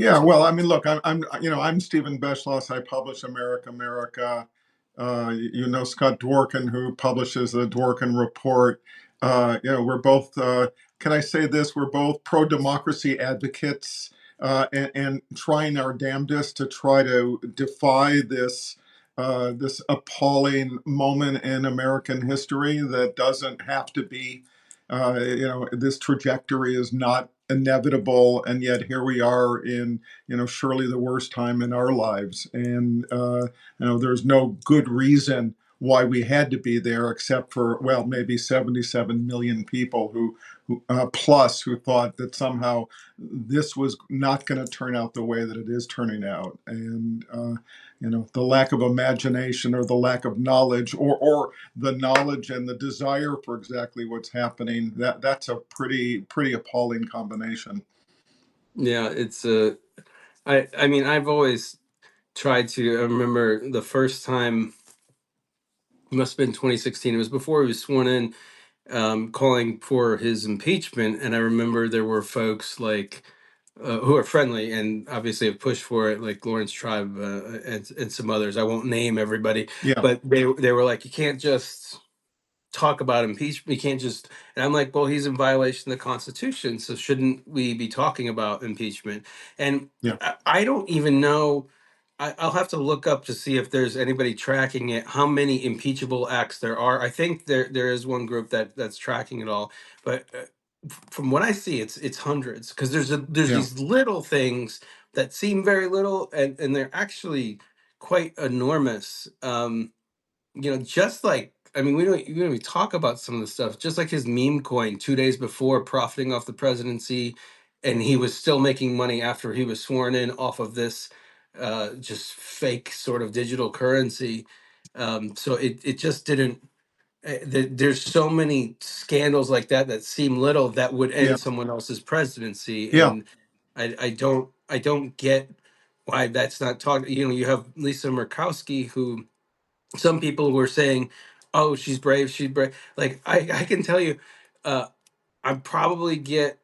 Yeah, well, I mean, look, I'm Stephen Beschloss. I publish America, America. You know Scott Dworkin, who publishes the Dworkin Report. We're both. Can I say this? We're both pro-democracy advocates, and trying our damnedest to try to defy this appalling moment in American history that doesn't have to be. This trajectory is not inevitable, and yet here we are in surely the worst time in our lives, and there's no good reason why we had to be there except for, well, maybe 77 million people who thought that somehow this was not going to turn out the way that it is turning out. And the lack of imagination, or the lack of knowledge, or the knowledge and the desire for exactly what's happening, that's a pretty appalling combination. Yeah, it's I mean, I've always tried to. I remember the first time, it must have been 2016. It was before he was sworn in, calling for his impeachment, and I remember there were folks like who are friendly and obviously have pushed for it, like Lawrence Tribe and some others. I won't name everybody, Yeah, but they were like, you can't just talk about impeachment. You can't just. And I'm like, well, he's in violation of the Constitution, so shouldn't we be talking about impeachment? And yeah, I don't even know. I'll have to look up to see if there's anybody tracking it, how many impeachable acts there are. I think there is one group that's tracking it all, but from what I see, it's hundreds, because there's yeah, these little things that seem very little, and they're actually quite enormous. Just like, I mean, we talk about some of the stuff, just like his meme coin 2 days before, profiting off the presidency, and he was still making money after he was sworn in off of this just fake sort of digital currency. So it just didn't. There's so many scandals like that that seem little that would yeah, end someone else's presidency, yeah, and I don't get why that's not talked. You have Lisa Murkowski, who some people were saying, "Oh, she's brave, she's brave." Like I can tell you, uh, I probably get,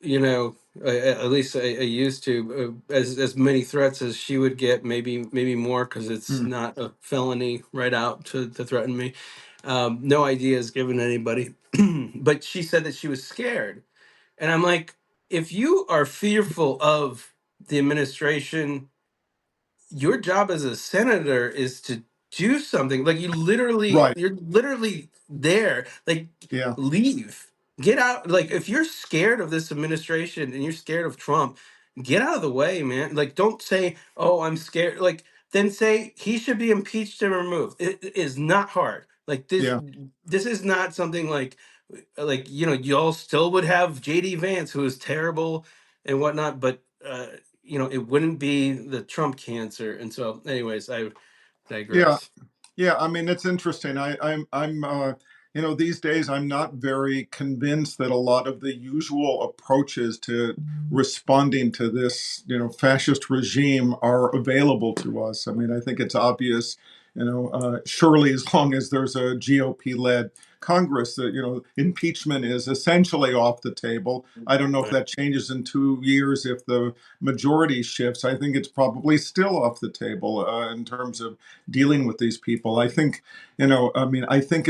at least I used to, as many threats as she would get, maybe more, because it's mm, not a felony right out to threaten me. No ideas given to anybody, but she said that she was scared, and I'm like, if you are fearful of the administration, your job as a senator is to do something. Like, right, you're literally there. Like, yeah, leave, get out. Like, if you're scared of this administration and you're scared of Trump, get out of the way, man. Like, don't say, oh, I'm scared. Like, then say he should be impeached and removed. It is not hard. Like, this yeah. this is not something like, y'all still would have JD Vance, who is terrible and whatnot, but it wouldn't be the Trump cancer. And so, anyways, I Yeah, digress. yeah. I mean, it's interesting. These days I'm not very convinced that a lot of the usual approaches to responding to this, fascist regime are available to us. I mean, I think it's obvious, surely as long as there's a GOP-led Congress, that, impeachment is essentially off the table. I don't know if Right. that changes in 2 years if the majority shifts. I think it's probably still off the table in terms of dealing with these people. I think, I mean, I think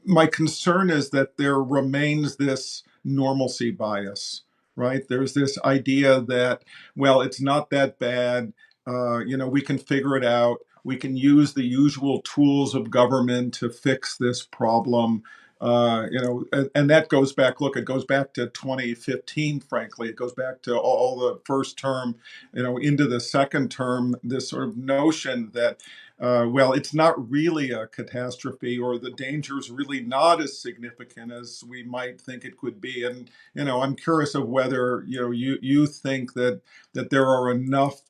my concern is that there remains this normalcy bias, right? There's this idea that, well, it's not that bad. We can figure it out. We can use the usual tools of government to fix this problem. And that goes back, look, it goes back to 2015, frankly. It goes back to all the first term, into the second term, this sort of notion that, well, it's not really a catastrophe, or the danger is really not as significant as we might think it could be. And, I'm curious of whether, you think that there are enough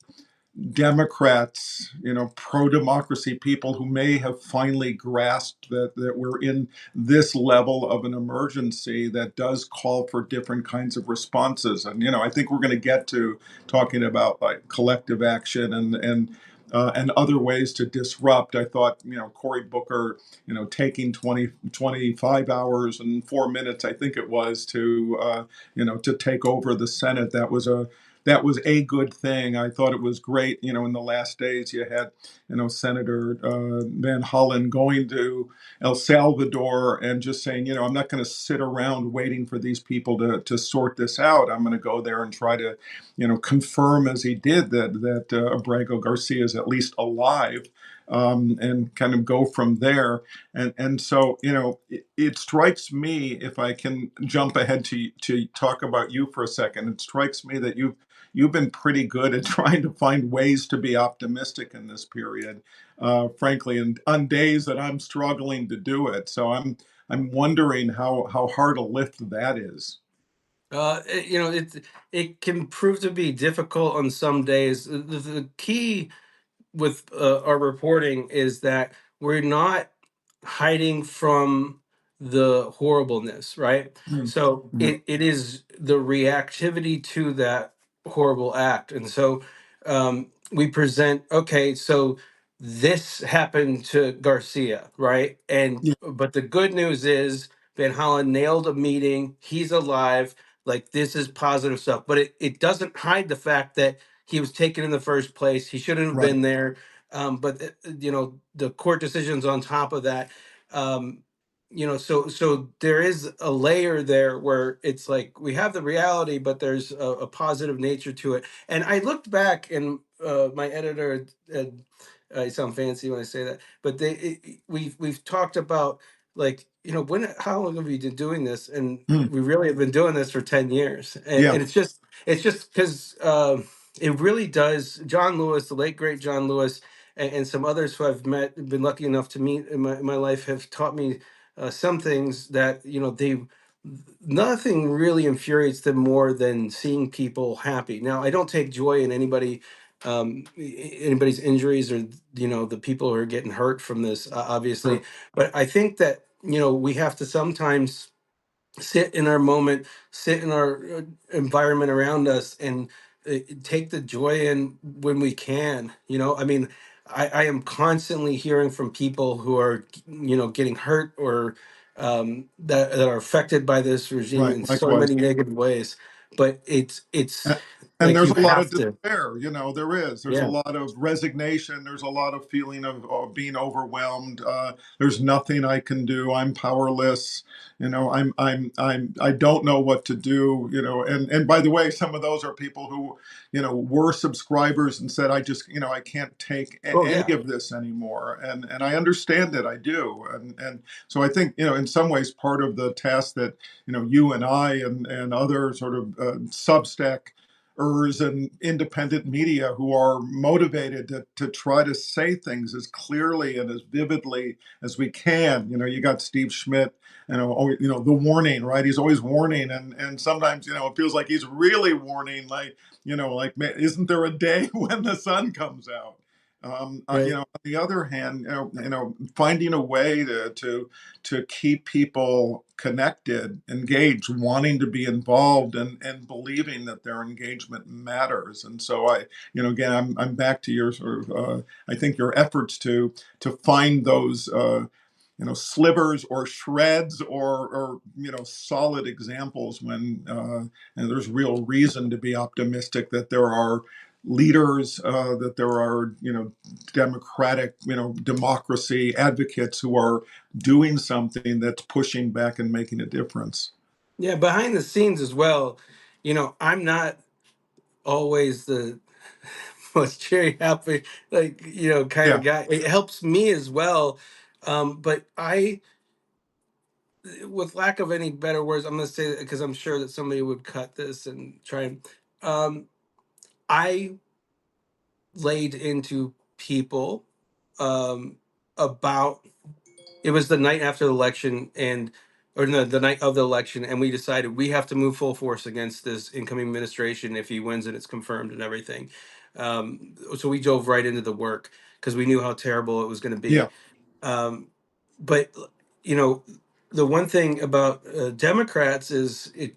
Democrats, pro-democracy people who may have finally grasped that we're in this level of an emergency that does call for different kinds of responses. And I think we're going to get to talking about like collective action and other ways to disrupt. I thought, Cory Booker, taking 25 hours and 4 minutes, I think it was, to take over the Senate. That was that was a good thing. I thought it was great. In the last days, you had, Senator Van Hollen going to El Salvador and just saying, I'm not going to sit around waiting for these people to sort this out. I'm going to go there and try to, confirm as he did that Abrego Garcia is at least alive, and kind of go from there. And so, it strikes me, if I can jump ahead to talk about you for a second, it strikes me that you've been pretty good at trying to find ways to be optimistic in this period, frankly, and on days that I'm struggling to do it. So I'm wondering how hard a lift that is. It can prove to be difficult on some days. The key with our reporting is that we're not hiding from the horribleness, right? Mm, So mm, it is the reactivity to that horrible act. And so we present, okay, so this happened to Garcia, right? And yeah, but the good news is Van Hollen nailed a meeting, he's alive, like this is positive stuff. But it doesn't hide the fact that he was taken in the first place. He shouldn't have right, been there. But the court decisions on top of that. Um, so there is a layer there where it's like we have the reality, but there's a positive nature to it. And I looked back, and my editor, I sound fancy when I say that, but we've talked about, like, how long have you been doing this? And mm, we really have been doing this for 10 years, yeah, and it's just because it really does. John Lewis, the late great John Lewis, and some others who I've been lucky enough to meet in my life, have taught me some things that they nothing really infuriates them more than seeing people happy. Now, I don't take joy in anybody's injuries, or the people who are getting hurt from this, obviously, sure, but I think that we have to sometimes sit in our moment, sit in our environment around us, and take the joy in when we can. I mean, I am constantly hearing from people who are, getting hurt, or that are affected by this regime right, in so likewise. many negative ways. But it's And like there's you a lot of have to, despair, there's a yeah. lot of resignation, there's a lot of feeling of being overwhelmed. There's nothing I can do, I'm powerless, I don't know what to do, and by the way, some of those are people who, were subscribers and said, I just, I can't take Oh any yeah. of this anymore. And I understand it, I do. And so I think, in some ways, part of the task that, you and I and other sort of Substack and independent media who are motivated to try to say things as clearly and as vividly as we can. You got Steve Schmidt, the warning, right? He's always warning, and sometimes, it feels like he's really warning, like, like, man, isn't there a day when the sun comes out? Right. On the other hand, finding a way to keep people connected, engaged, wanting to be involved, and believing that their engagement matters. And so again, I'm back to your sort of, I think your efforts to find those, slivers or shreds or solid examples when, and there's real reason to be optimistic that there are leaders, that there are, democratic, democracy advocates who are doing something that's pushing back and making a difference. Yeah, behind the scenes as well, I'm not always the most cheery, happy, like, kind of Yeah, guy. It helps me as well. But with lack of any better words, I'm going to say that because I'm sure that somebody would cut this and try and, I laid into people, um, about, it was the night after the election, or no, the night of the election, and we decided we have to move full force against this incoming administration. If he wins and it's confirmed and everything, so we dove right into the work because we knew how terrible it was going to yeah, be. Um, but you know, the one thing about Democrats is it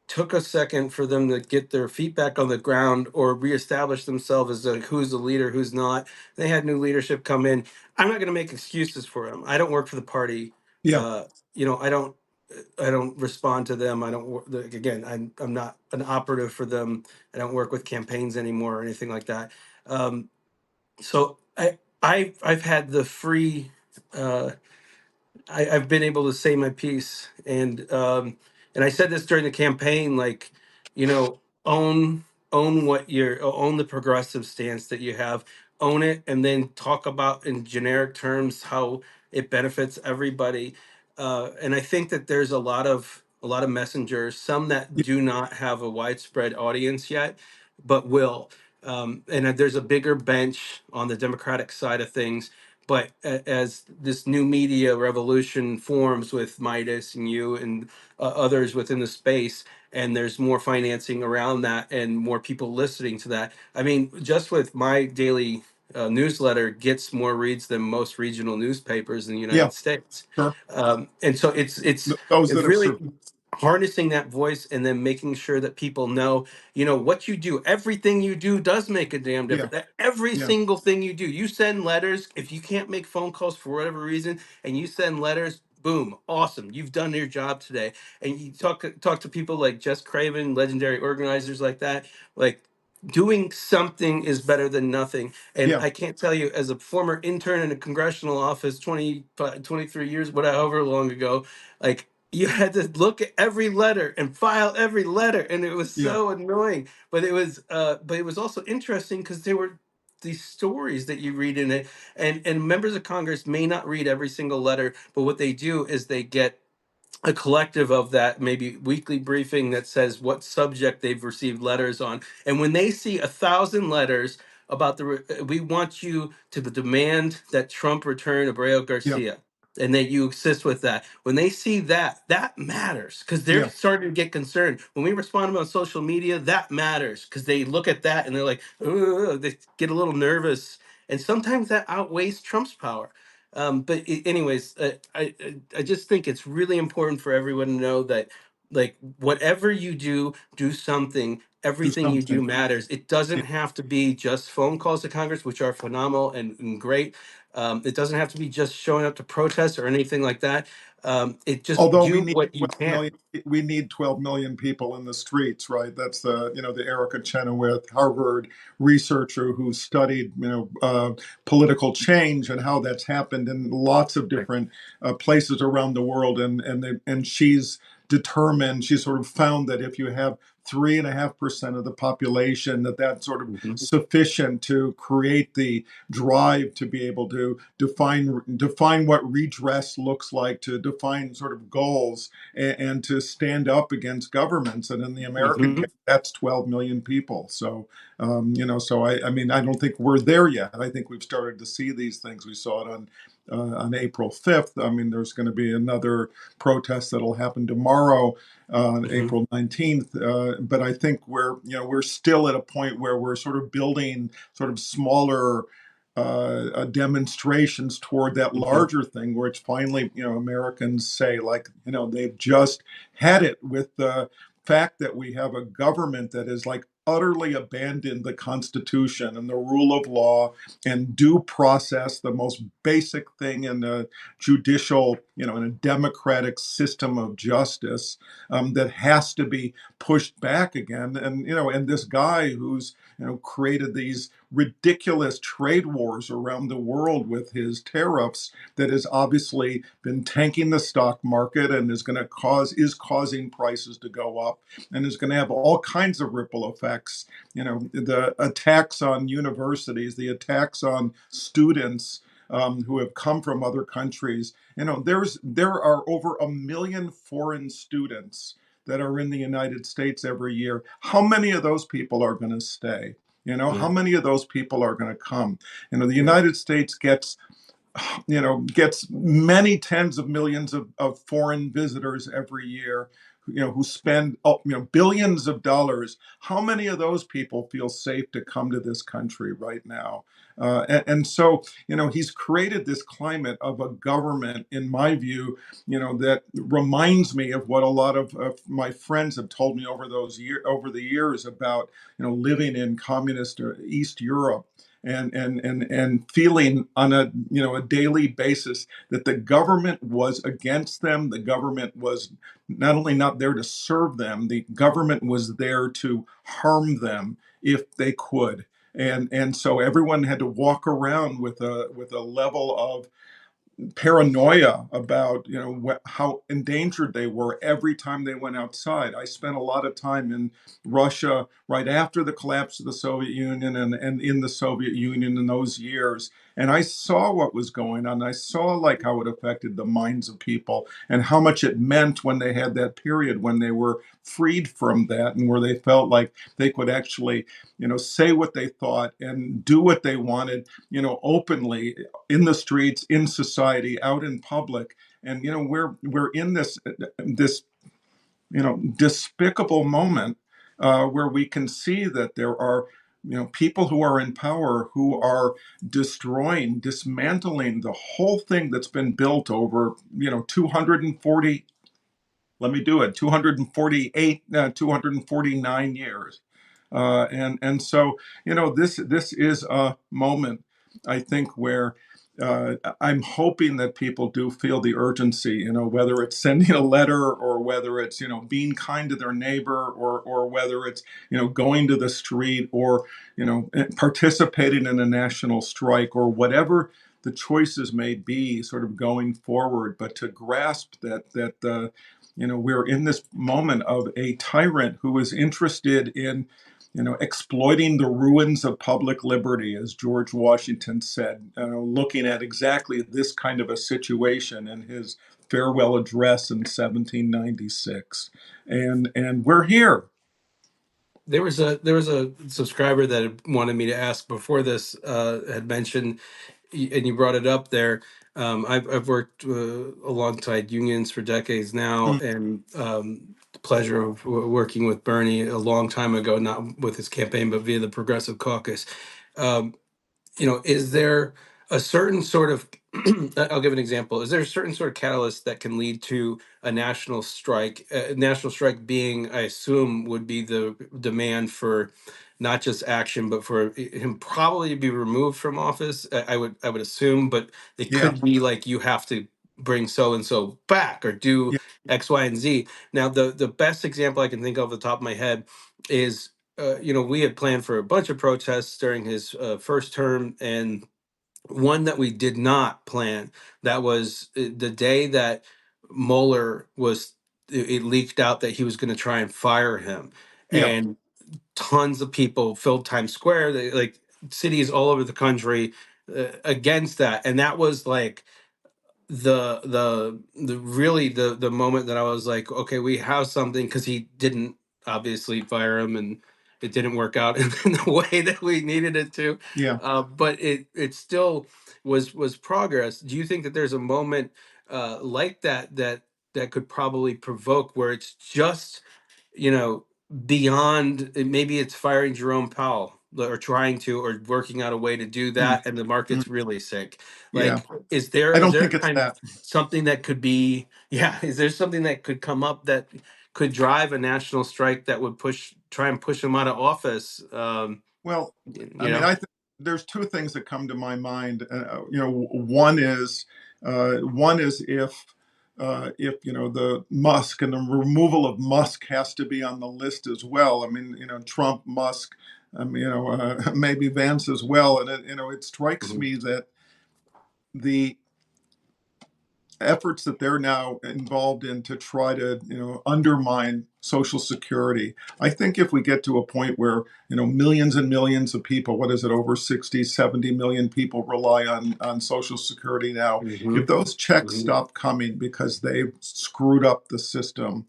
took a second for them to get their feet back on the ground or reestablish themselves as who's the leader, who's not. They had new leadership come in. I'm not going to make excuses for them. I don't work for the party. yeah, Uh, I don't. I don't respond to them. I don't again. I'm not an operative for them. I don't work with campaigns anymore or anything like that. Um, so I've had the free. Uh, I've been able to say my piece, and I said this during the campaign, like, you know, own what you're own the progressive stance that you have, own it, and then talk about in generic terms how it benefits everybody. And I think that there's a lot of messengers, some that Yeah. do not have a widespread audience yet, but will. And there's a bigger bench on the Democratic side of things, but as this new media revolution forms with Midas and you and others within the space, and there's more financing around that and more people listening to that. I mean, just with my daily newsletter gets more reads than most regional newspapers in the Yeah. United States. Sure. And so it's Those it's that have really survived. harnessing that voice and then making sure that people know, what you do, everything you do does make a damn Yeah. difference. That every Yeah. single thing you do, you send letters. If you can't make phone calls for whatever reason and you send letters, boom, awesome, you've done your job today. And you talk to people like Jess Craven, legendary organizers like that, like, doing something is better than nothing. And Yeah. I can't tell you, as a former intern in a congressional office 23 years, whatever long ago, like, you had to look at every letter and file every letter, and it was Yeah. so annoying. But it was also interesting because there were these stories that you read in it, and members of Congress may not read every single letter, but what they do is they get a collective of that, maybe weekly briefing that says what subject they've received letters on. And when they see 1,000 letters about we want you to demand that Trump return Abreu Yeah. Garcia, and that you assist with that. When they see that, that matters because they're Yeah. starting to get concerned. When we respond to them on social media, that matters because they look at that and they're like, "Ugh," they get a little nervous. And sometimes that outweighs Trump's power. Anyways, I just think it's really important for everyone to know that, like, whatever you do, do something. Do Everything you do something. matters. It Yeah. doesn't have to be just phone calls to Congress, which are phenomenal and great. It doesn't have to be just showing up to protest or anything like that. It just Although do what you 12 can. million, we need 12 million people in the streets, right? That's the Erica Chenoweth, Harvard researcher who studied, political change and how that's happened in lots of Right. different places around the world. And she's determined, she sort of found that if you have 3.5% of the population, that's sort of Mhm. sufficient to create the drive to be able to define what redress looks like, to define sort of goals, and to stand up against governments. And in the American Mhm. case, that's 12 million people. So, so I mean, I don't think we're there yet. I think we've started to see these things. We saw it on April 5th. I mean, there's going to be another protest that'll happen tomorrow on Mhm. April 19th. But I think we're still at a point where we're sort of building sort of smaller demonstrations toward that Mhm. larger thing, where it's finally, Americans say, like, they've just had it with the fact that we have a government that is like utterly abandoned the Constitution and the rule of law and due process, the most basic thing in a judicial, in a democratic system of justice, that has to be pushed back again. And this guy who's created these ridiculous trade wars around the world with his tariffs, that has obviously been tanking the stock market and is causing prices to go up, and is going to have all kinds of ripple effects. The attacks on universities, the attacks on students who have come from other countries. There are over 1 million foreign students that are in the United States every year. How many of those people are going to stay? How Yeah. many of those people are going to come? The Yeah. United States gets many tens of millions of foreign visitors every year, who spend billions of dollars. How many of those people feel safe to come to this country right now? And so, he's created this climate of a government, in my view, that reminds me of what a lot of my friends have told me over the years about, living in communist East Europe. and feeling on a a daily basis that the government was against them. The government was not only not there to serve them, the government was there to harm them if they could. And so everyone had to walk around with a level of paranoia about how endangered they were every time they went outside. I spent a lot of time in Russia right after the collapse of the Soviet Union and in the Soviet Union in those years, and I saw what was going on. I saw like how it affected the minds of people and how much it meant when they had that period when they were freed from that and where they felt like they could actually say what they thought and do what they wanted openly in the streets, in society, out in public. And we're in this despicable moment where we can see that there are people who are in power who are destroying, dismantling the whole thing that's been built over 240, let me do it, 248, 249 years. And so this is a moment, I think, where I'm hoping that people do feel the urgency, whether it's sending a letter or whether it's being kind to their neighbor or whether it's going to the street or participating in a national strike or whatever the choices may be sort of going forward, but to grasp that we're in this moment of a tyrant who is interested in exploiting the ruins of public liberty, as George Washington said, looking at exactly this kind of a situation in his farewell address in 1796. And we're here. There was a subscriber that had wanted me to ask before this, had mentioned, and you brought it up there. I've worked alongside unions for decades now, Mm, and the pleasure of working with Bernie a long time ago, not with his campaign, but via the Progressive Caucus. Um, is there a certain sort of I'll give an example. Is there a certain sort of catalyst that can lead to a national strike? A national strike being, I assume, would be the demand for not just action, but for him probably to be removed from office. I would assume, but it yeah, could be like you have to bring so and so back or do yeah, X, Y, and Z. Now, the best example I can think of off the top of my head is we had planned for a bunch of protests during his first term, and one that we did not plan, that was the day that Mueller was, it leaked out that he was going to try and fire him. yeah, And tons of people filled Times Square, like cities all over the country against that. And that was like the really the moment that I was like, okay, we have something, because he didn't obviously fire him, and it didn't work out in the way that we needed it to. yeah. But it still was progress. Do you think that there's a moment like that could probably provoke where it's just you know, beyond, maybe it's firing Jerome Powell, or trying to, or working out a way to do Mm, that, and the mm, market's really sick. yeah. Like, is there I is don't there think it's kind of that. something that could be, yeah, is there something that could come up that could drive a national strike that would try and push him out of office? Well, I You mean, know? I think there's two things that come to my mind. One is if the Musk and the removal of Musk has to be on the list as well. I mean, Trump, Musk, maybe Vance as well. And it strikes Mhm. me that the efforts that they're now involved in to try to undermine social security. I think if we get to a point where millions and millions of people, what is it, over 60, 70 million people rely on social security now, if Mhm. those checks Mhm. stop coming because they've screwed up the system,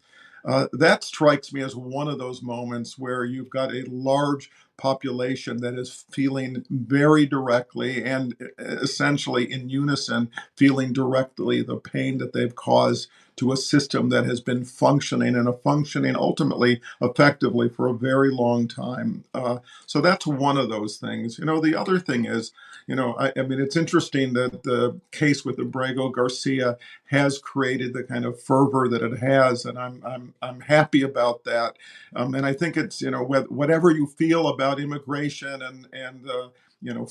that strikes me as one of those moments where you've got a large population that is feeling very directly and essentially in unison, feeling directly the pain that they've caused to a system that has been functioning and functioning ultimately effectively for a very long time. So that's one of those things. The other thing is, I mean, it's interesting that the case with Abrego Garcia has created the kind of fervor that it has, and I'm happy about that. And I think it's whatever you feel about immigration and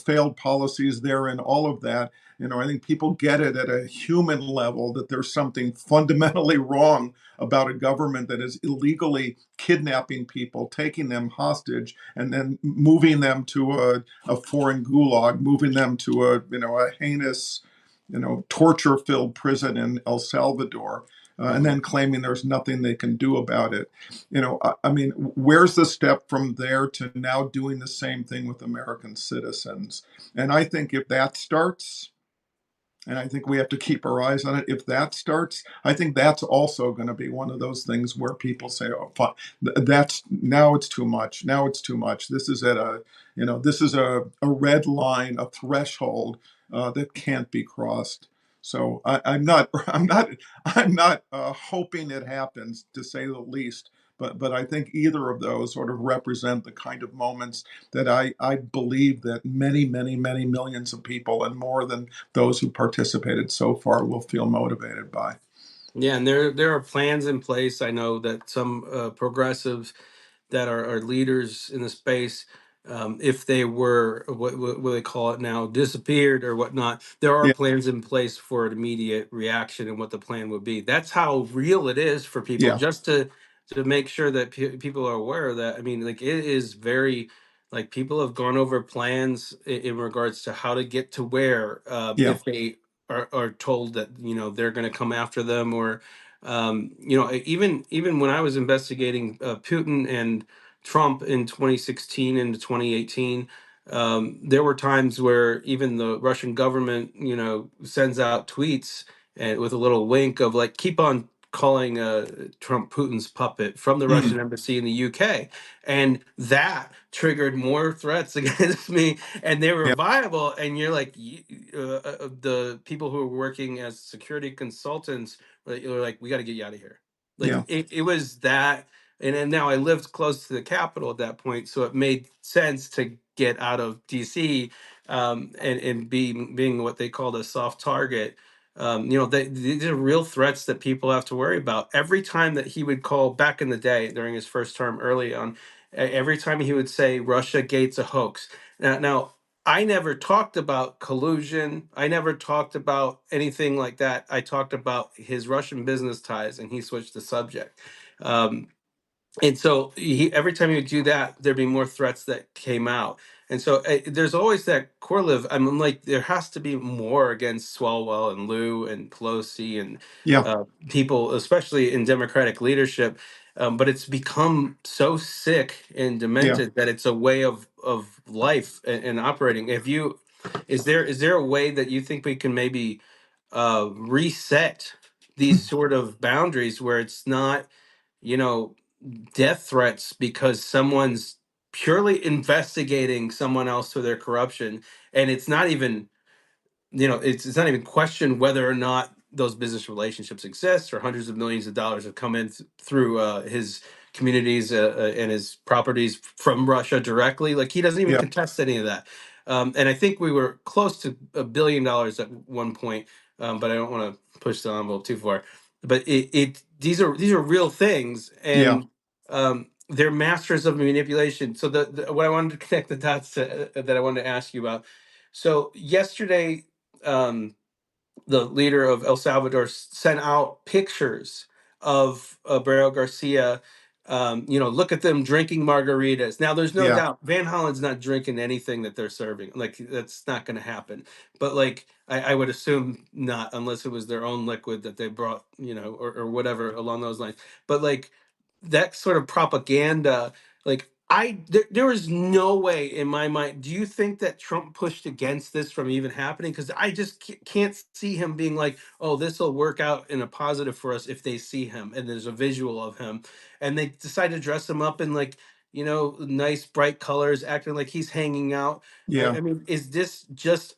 failed policies there and all of that. I think people get it at a human level that there's something fundamentally wrong about a government that is illegally kidnapping people, taking them hostage, and then moving them to a foreign gulag, moving them to a heinous, torture-filled prison in El Salvador, and Mhm. then claiming there's nothing they can do about it. I mean, where's the step from there to now doing the same thing with American citizens? And I think if that starts, and I think we have to keep our eyes on it. If that starts, I think that's also going to be one of those things where people say, "Oh, fine, that's now it's too much. Now it's too much. This is this is a red line, a threshold that can't be crossed." So I'm not, I'm not hoping it happens, to say the least. But I think either of those sort of represent the kind of moments that I believe that many, many, many millions of people, and more than those who participated so far, will feel motivated by. Yeah, and there are plans in place. I know that some progressives that are leaders in the space, if they were what they call it now, disappeared or whatnot, there are Yeah, plans in place for an immediate reaction and what the plan would be. That's how real it is for people, yeah, just to make sure that people are aware of that. I mean, like it is very like people have gone over plans in regards to how to get to where yeah. if they are told that they're going to come after them or even when I was investigating Putin and Trump in 2016 into 2018, there were times where even the Russian government, sends out tweets and with a little wink of like, keep on calling Trump Putin's puppet from the Mm, Russian embassy in the UK. And that triggered more threats against me, and they were yeah, viable. And you're like, the people who were working as security consultants were like, we got to get you out of here. Like yeah, it was that, and then now I lived close to the capital at that point, so it made sense to get out of DC, and being what they called a soft target. These are real threats that people have to worry about. Every time that he would call back in the day during his first term early on, every time he would say Russia Gate's a hoax. Now I never talked about collusion. I never talked about anything like that. I talked about his Russian business ties, and he switched the subject. Um, and so every time he would do that, there'd be more threats that came out. And so there's always that correlative. I'm like, there has to be more against Swalwell and Liu and Pelosi and yeah, people, especially in Democratic leadership. But it's become so sick and yeah. demented that it's a way of life and operating. Is there a way that you think we can maybe reset these sort of boundaries where it's not, you know, death threats because someone's purely investigating someone else for their corruption, and it's not even, it's not even questioned whether or not those business relationships exist or hundreds of millions of dollars have come in through his communities and his properties from Russia directly. Like he doesn't even Yeah, contest any of that. And I think we were close to $1 billion at one point, but I don't want to push the envelope too far. But these are real things, yeah, and they're masters of manipulation. So what I wanted to connect the dots to, that I wanted to ask you about. So yesterday, um, the leader of El Salvador sent out pictures of Barrio Garcia. Look at them drinking margaritas. Now, there's no yeah, doubt Van Hollen's not drinking anything that they're serving. Like that's not going to happen. But like I would assume not, unless it was their own liquid that they brought, or whatever along those lines. But like that sort of propaganda, like there is no way in my mind. Do you think that Trump pushed against this from even happening? Because I just can't see him being like, oh, this will work out in a positive for us if they see him and there's a visual of him, and they decide to dress him up in like, nice bright colors, acting like he's hanging out. I, yeah, I mean, is this just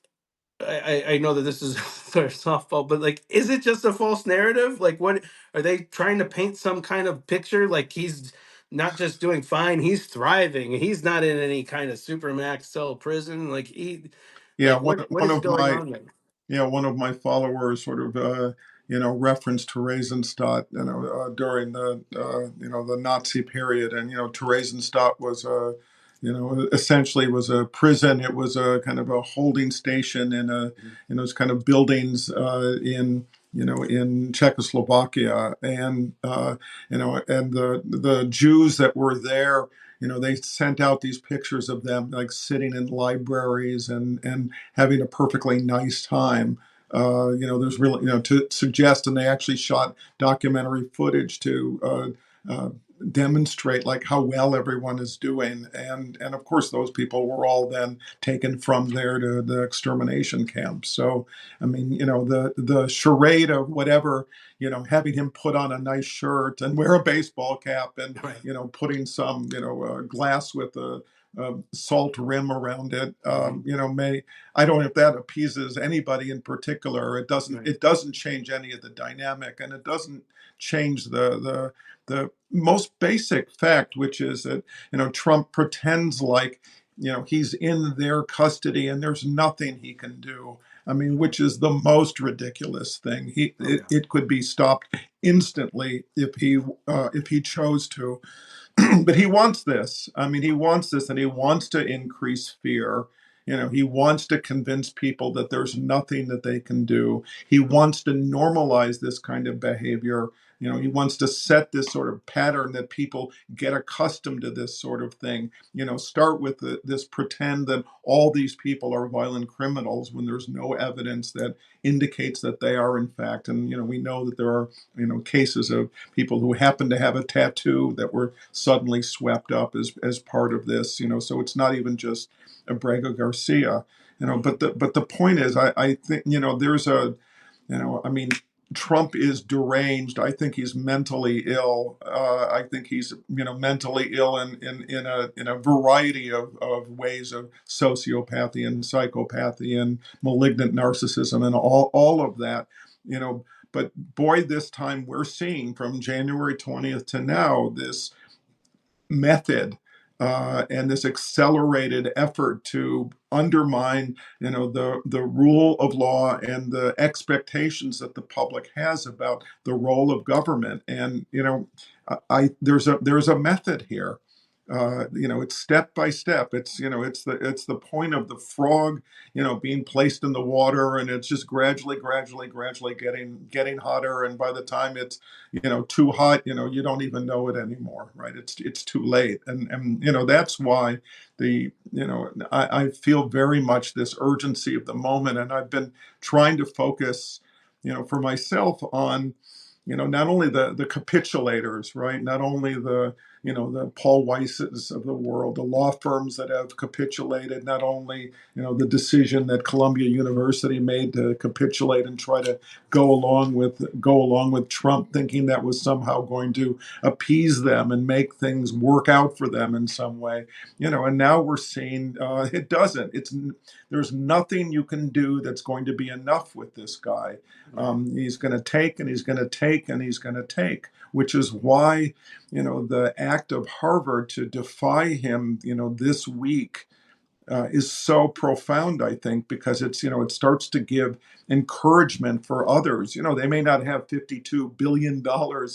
I know that this is sort of softball, but like, is it just a false narrative? Like, what are they trying to paint some kind of picture? Like, he's not just doing fine; he's thriving. He's not in any kind of supermax cell prison. Like yeah. like One what one is of going my on there? Yeah, one of my followers sort of, referenced Theresienstadt, during the, the Nazi period. And, Theresienstadt was essentially was a prison. It was a kind of a holding station in a, Mhm. those kind of buildings in Czechoslovakia, and the Jews that were there, they sent out these pictures of them like sitting in libraries and having a perfectly nice time. There's really, to suggest, and they actually shot documentary footage to demonstrate like how well everyone is doing, and of course those people were all then taken from there to the extermination camps. So I mean, the charade of whatever, having him put on a nice shirt and wear a baseball cap and Right. putting some glass with a salt rim around it, Hmm. may, I don't know if that appeases anybody in particular. It doesn't, Right. it doesn't change any of the dynamic, and it doesn't change the most basic fact, which is that Trump pretends like he's in their custody and there's nothing he can do. I mean, which is the most ridiculous thing. Oh yeah. It could be stopped instantly if he chose to. But he wants this. I mean, he wants this, and he wants to increase fear. He wants to convince people that there's nothing that they can do. He wants to normalize this kind of behavior. He wants to set this sort of pattern that people get accustomed to this sort of thing. Start with this pretend that all these people are violent criminals when there's no evidence that indicates that they are, in fact. And we know that there are cases of people who happen to have a tattoo that were suddenly swept up as part of this. So it's not even just Abrego Garcia. Hmm. But the point is, I think there's a I mean, Trump is deranged. I think he's mentally ill. I think he's mentally ill in a variety of ways of sociopathy and psychopathy and malignant narcissism and all of that. But boy, this time we're seeing from January 20th to now this method and this accelerated effort to undermine, the rule of law and the expectations that the public has about the role of government. And there's a method here. It's step by step. It's the point of the frog, being placed in the water, and it's just gradually getting hotter. And by the time it's too hot, you don't even know it anymore, right? It's too late. And that's why I feel very much this urgency of the moment. And I've been trying to focus, for myself on, not only the capitulators, right? Not only the Paul Weisses of the world, the law firms that have capitulated, not only, the decision that Columbia University made to capitulate and try to go along with Trump, thinking that was somehow going to appease them and make things work out for them in some way. And now we're seeing it doesn't. There's nothing you can do that's going to be enough with this guy. Right. He's going to take and he's going to take and he's going to take, which is why, the act of Harvard to defy him, this week is so profound, I think, because it starts to give encouragement for others. They may not have $52 billion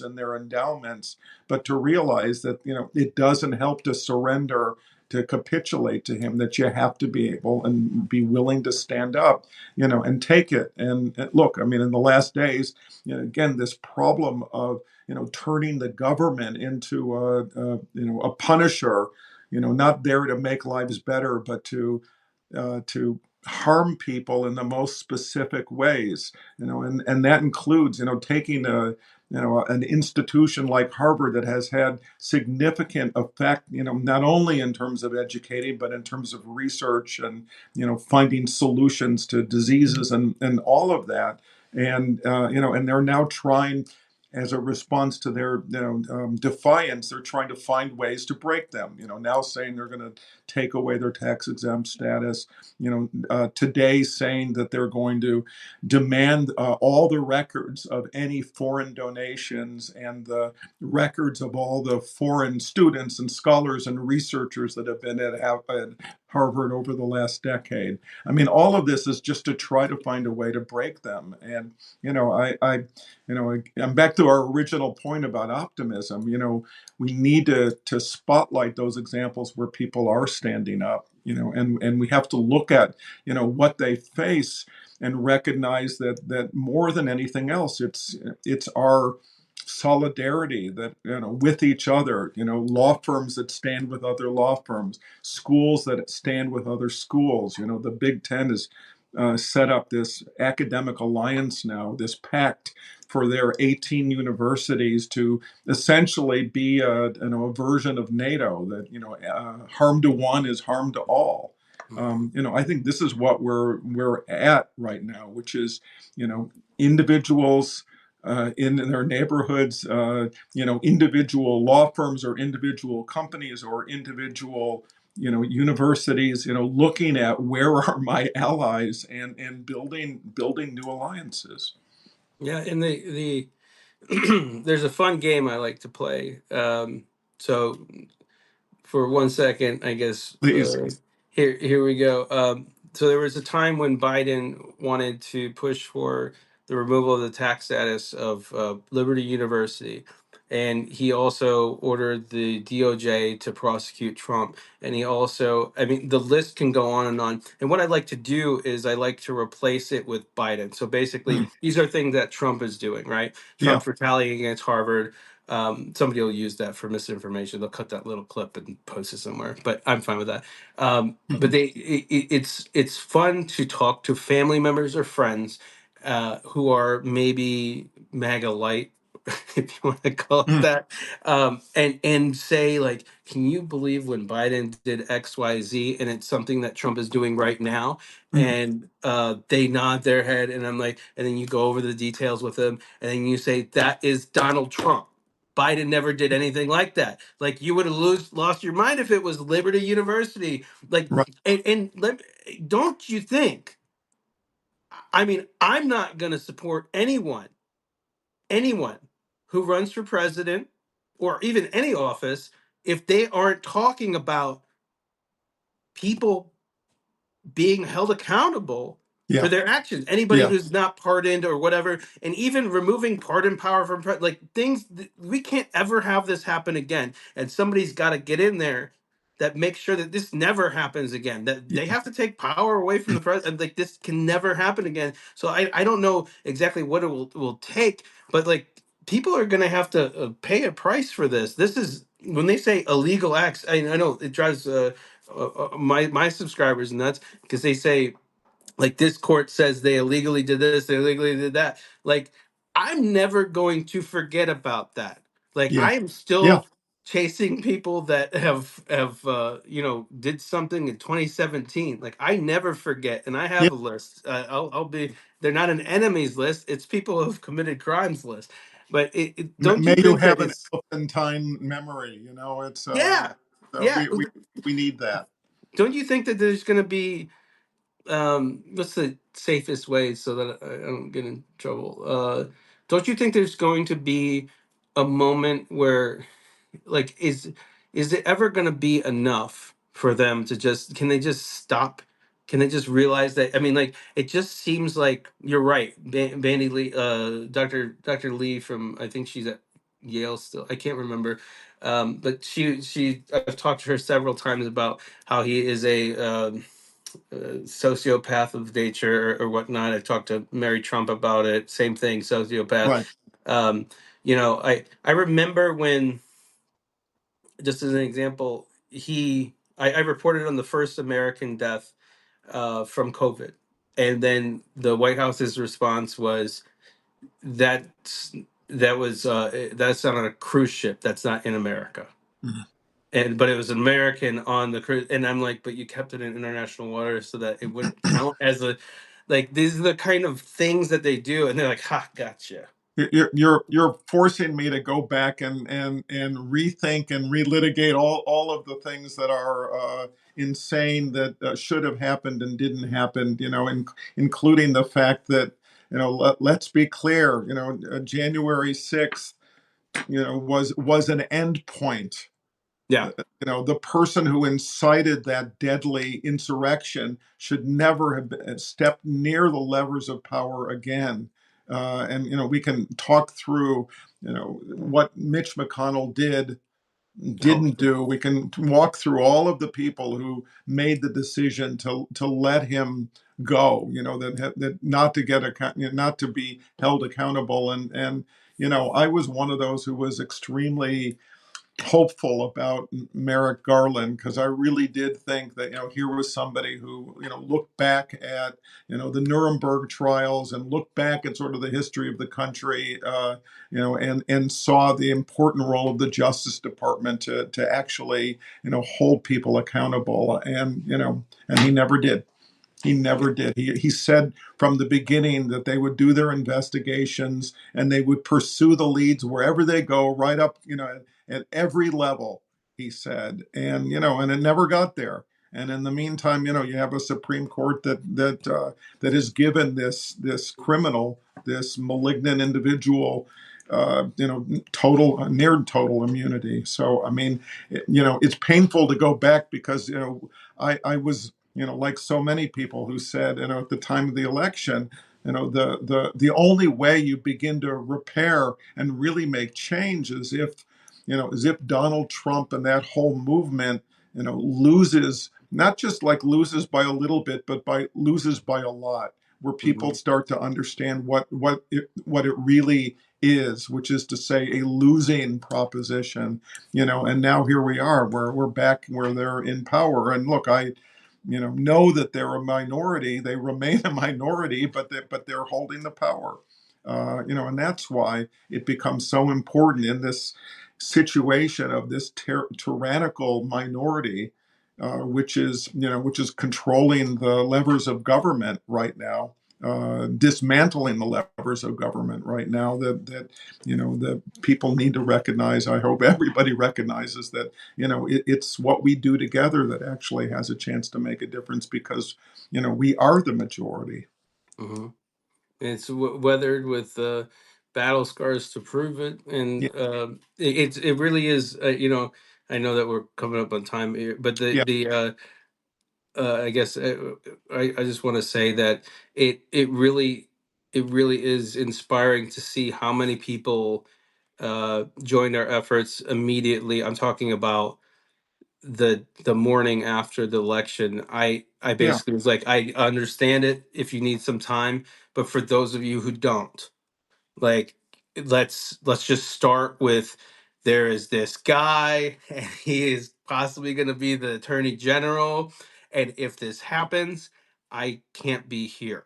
in their endowments, but to realize that, it doesn't help to surrender, to capitulate to him, that you have to be able and be willing to stand up, and take it. And look, I mean, in the last days, again, this problem of, turning the government into a punisher, not there to make lives better, but to harm people in the most specific ways, and that includes, taking an institution like Harvard that has had significant effect, not only in terms of educating, but in terms of research and, finding solutions to diseases and all of that. And they're now trying, as a response to their defiance, they're trying to find ways to break them. Now saying they're going to take away their tax exempt status. Today saying that they're going to demand all the records of any foreign donations and the records of all the foreign students and scholars and researchers that have been at Harvard over the last decade. I mean, all of this is just to try to find a way to break them. And I'm back to our original point about optimism. We need to spotlight those examples where people are standing up. And we have to look at what they face and recognize that more than anything else, it's our solidarity that with each other, law firms that stand with other law firms, schools that stand with other schools. The Big Ten has set up this academic alliance now, this pact for their 18 universities to essentially be a version of NATO, that harm to one is harm to all. I think this is what we're at right now, which is individuals in their neighborhoods, individual law firms or individual companies or individual universities, looking at where are my allies, and building new alliances. Yeah, and the there's a fun game I like to play. So for 1 second, I guess. Please. Here we go. So there was a time when Biden wanted to push for the removal of the tax status of Liberty University, and he also ordered the DOJ to prosecute Trump. And he also, I mean, the list can go on and on. And what I like to do is I like to replace it with Biden. So basically, Mm, these are things that Trump is doing, right? yeah. Trump's retaliating against Harvard. Somebody will use that for misinformation. They'll cut that little clip and post it somewhere, but I'm fine with that. But Mhm. it's fun to talk to family members or friends who are maybe MAGA light, if you want to call it Mm, that, and say like, can you believe when Biden did X, Y, Z, and it's something that Trump is doing right now? mm, And they nod their head, and I'm like, and then you go over the details with them, and then you say that is Donald Trump. Biden never did anything like that. Like you would have lost your mind if it was Liberty University. Like, right. don't you think? I mean, I'm not going to support anyone who runs for president or even any office if they aren't talking about people being held accountable for Yeah. their actions. Anybody Yeah. who's not pardoned or whatever, and even removing pardon power from like things, we can't ever have this happen again. And somebody's got to get in there that makes sure that this never happens again. That Yeah. they have to take power away from the president. Like this can never happen again. So I don't know exactly what it will take, but like people are going to have to pay a price for this. This is when they say illegal acts. I know it drives my subscribers nuts because they say like this court says they illegally did this, they illegally did that. Like I'm never going to forget about that. Like Yeah. I am Yeah. still chasing people that have did something in 2017. Like I never forget, and I Yeah. have a list. I'll be. They're not an enemies list. It's people who've committed crimes list. But don't you May you think that have an it's elephantine memory. It's yeah, yeah. we need that. Don't you think that there's going to be what's the safest way so that I don't get in trouble? Don't you think there's going to be a moment where, like, is it ever going to be enough for them to just? Can they just stop? Can they just realize that? I mean, like, it just seems like you're right. Bandy Lee, Doctor Lee from I think she's at Yale still. I can't remember. But she I've talked to her several times about how he is a sociopath of nature or whatnot. I talked to Mary Trump about it. Same thing, sociopath. Right. Um, I remember when, just as an example, I reported on the first American death from COVID, and then the White House's response was that that's not on a cruise ship. That's not in America. Mhm. But it was an American on the cruise, and I'm like, but you kept it in international waters so that it wouldn't count as a like these are the kind of things that they do, and they're like, ha, gotcha. You're forcing me to go back and rethink and relitigate all of the things that are insane, that should have happened and didn't happen. Including the fact that let's be clear. January 6th was an end point Yeah. The person who incited that deadly insurrection should never have stepped near the levers of power again. And we can talk through what Mitch McConnell Oh, didn't do. We can walk through all of the people who made the decision to let him go. That not to get not to be held accountable. And I was one of those who was extremely hopeful about Merrick Garland, because I really did think that here was somebody who looked back at the Nuremberg trials and looked back at sort of the history of the country, and saw the important role of the Justice Department to actually hold people accountable, and he never did. He never did. He said from the beginning that they would do their investigations and they would pursue the leads wherever they go, right up, at every level, he said. And it never got there. And in the meantime, you have a Supreme Court that has given this criminal, this malignant individual, near total immunity. So I mean, it's painful to go back because I was like so many people who said, at the time of the election, the only way you begin to repair and really make change is if Donald Trump and that whole movement, loses, not just like loses by a little bit, but loses by a lot, where people mhm. start to understand what it really is, which is to say a losing proposition, and now here we are, where we're back where they're in power. And look, I know that they're a minority. They remain a minority, but they're holding the power. And that's why it becomes so important in this situation of this tyrannical minority, which is controlling the levers of government right now, dismantling the levers of government right now. That people need to recognize. I hope everybody recognizes that it's what we do together that actually has a chance to make a difference, because we are the majority. Mhm. It's weathered with battle scars to prove it, Yeah, and it really is. I know that we're coming up on time here, but yeah, I guess I just want to say that it really is inspiring to see how many people joined our efforts immediately. I'm talking about the morning after the election. I yeah, basically was like, I understand it if you need some time, but for those of you who don't, like, let's just start with, there is this guy and he is possibly going to be the attorney general, and if this happens, I can't be here.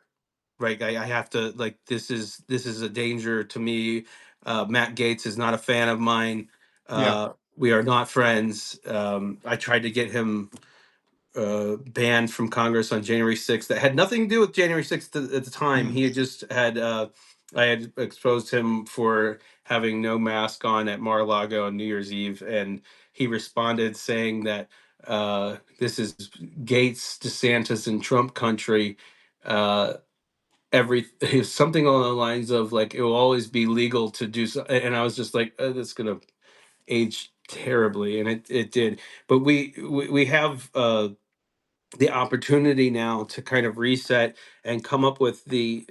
Right, I have to, like, this is a danger to me. Matt Gaetz is not a fan of mine. yeah. We are not friends. I tried to get him banned from Congress on January 6th. That had nothing to do with January 6th at the time. Mm, He had just had, I had exposed him for having no mask on at Mar-a-Lago on New Year's Eve, and he responded saying that this is Gates, DeSantis, and Trump country. Every something along the lines of, like, it will always be legal to do so, and I was just like, that's gonna age terribly, and it did. But we have the opportunity now to kind of reset and come up with the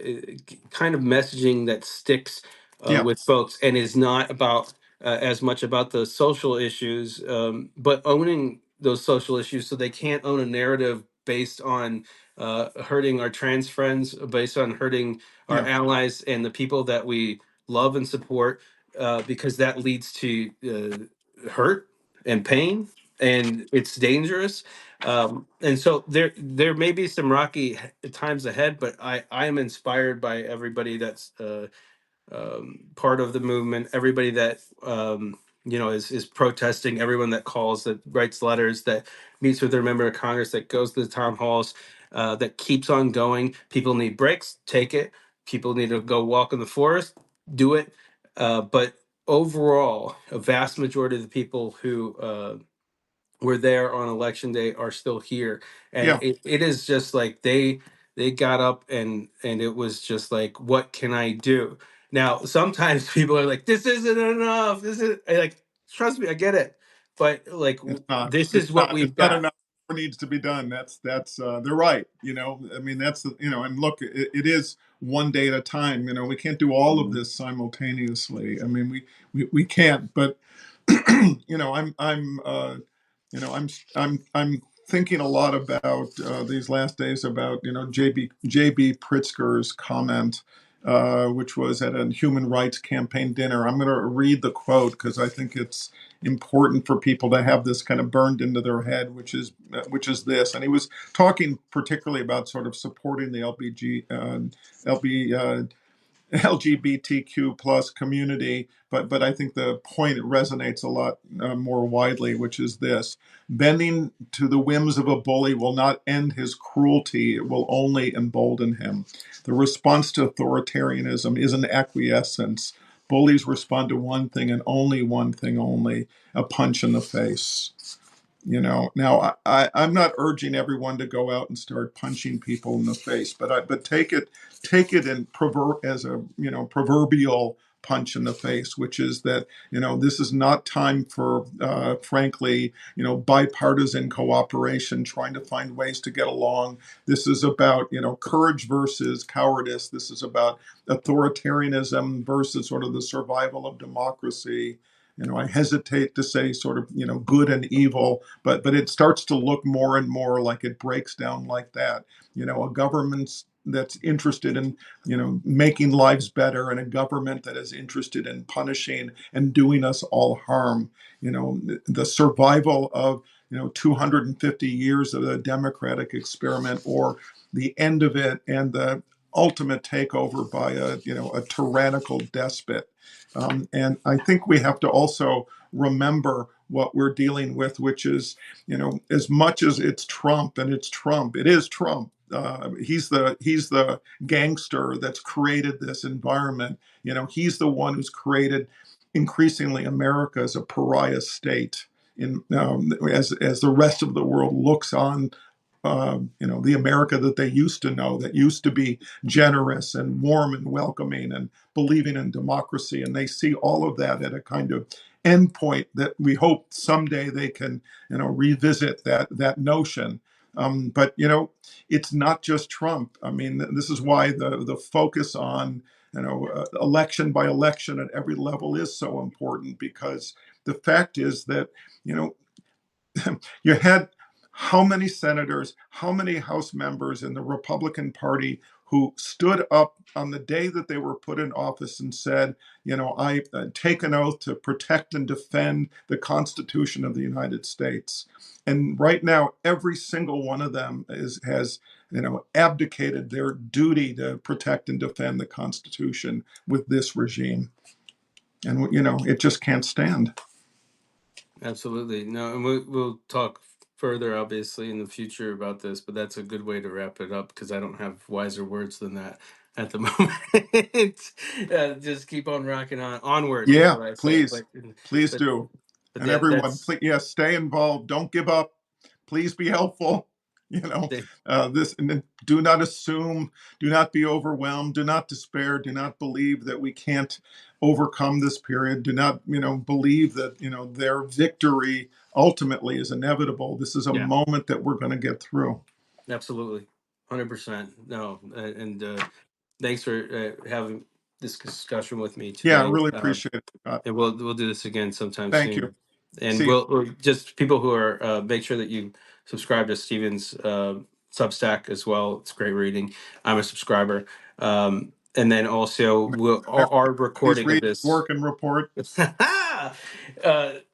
kind of messaging that sticks yeah, with folks, and is not about as much about the social issues, but owning those social issues, so they can't own a narrative based on hurting our trans friends, based on hurting our yeah, allies and the people that we love and support, because that leads to hurt and pain, and it's dangerous. And so there may be some rocky times ahead, but I am inspired by everybody that's part of the movement, everybody that is protesting, everyone that calls, that writes letters, that meets with their member of Congress, that goes to the town halls, that keeps on going. People need breaks, take it. People need to go walk in the forest, do it. But overall, a vast majority of the people who were there on election day are still here, and yeah, it is just like they got up, and it was just like, what can I do now? Sometimes people are like, this isn't enough, this is like, trust me, I get it, but like It's not. this It's is what not. It's we've not got. enough. More needs to be done. That's. They're right. I mean, that's the. And look, it is one day at a time. We can't do all of Mhm. this simultaneously. I mean, we can't. But I'm thinking a lot about these last days about JB Pritzker's comment, which was at a human rights campaign dinner. I'm going to read the quote because I think it's important for people to have this kind of burned into their head, which is this. And he was talking particularly about sort of supporting the LGBTQ plus community, but I think the point resonates a lot more widely, which is this: bending to the whims of a bully will not end his cruelty; it will only embolden him. The response to authoritarianism is an acquiescence. Bullies respond to one thing and only one thing only: a punch in the face. Now I'm not urging everyone to go out and start punching people in the face, but take it and as a proverbial punch in the face, which is that this is not time for frankly bipartisan cooperation, trying to find ways to get along. This is about courage versus cowardice. This is about authoritarianism versus sort of the survival of democracy. I hesitate to say sort of good and evil, but it starts to look more and more like it breaks down like that. A government that's interested in making lives better, and a government that is interested in punishing and doing us all harm. The survival of 250 years of the democratic experiment, or the end of it and the ultimate takeover by a tyrannical despot. And I think we have to also remember what we're dealing with, which is, as much as it's Trump, and it's Trump, it is Trump. He's the gangster that's created this environment. He's the one who's created increasingly America as a pariah state. As the rest of the world looks on, the America that they used to know, that used to be generous and warm and welcoming and believing in democracy. And they see all of that at a kind of endpoint that we hope someday they can, revisit that notion. But it's not just Trump. I mean, this is why the focus on election by election at every level is so important, because the fact is that you know you had how many senators, how many House members in the Republican Party who stood up on the day that they were put in office and said, I take an oath to protect and defend the Constitution of the United States. And right now, every single one of them has abdicated their duty to protect and defend the Constitution with this regime. And, it just can't stand. Absolutely. No, and we'll talk further, obviously, in the future about this, but that's a good way to wrap it up because I don't have wiser words than that at the moment. Just keep on rocking on. Onward is Yeah, what I say. please. Please But, do. but And everyone, that's please, yes, stay involved. Don't give up. Please be helpful. You know, the, and then do not assume, do not be overwhelmed, do not despair, do not believe that we can't overcome this period. Do not, believe that, their victory ultimately is inevitable. This is a yeah, moment that we're going to get through. absolutely. 100%. No, and thanks for having this discussion with me Yeah, I today. really appreciate it. And we'll do this again sometime Thank you. soon. And See you. we'll just people who are make sure that you subscribe to Steven's Substack as well. It's great reading. I'm a subscriber. And then also our Please recording of read this. Dworkin Report.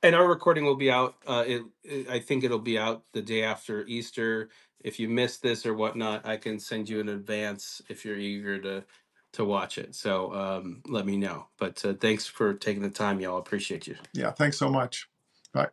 And our recording will be out. I think it'll be out the day after Easter. If you missed this or whatnot, I can send you in advance if you're eager to watch it. So let me know. But thanks for taking the time, y'all. Appreciate you. Yeah, thanks so much. Bye.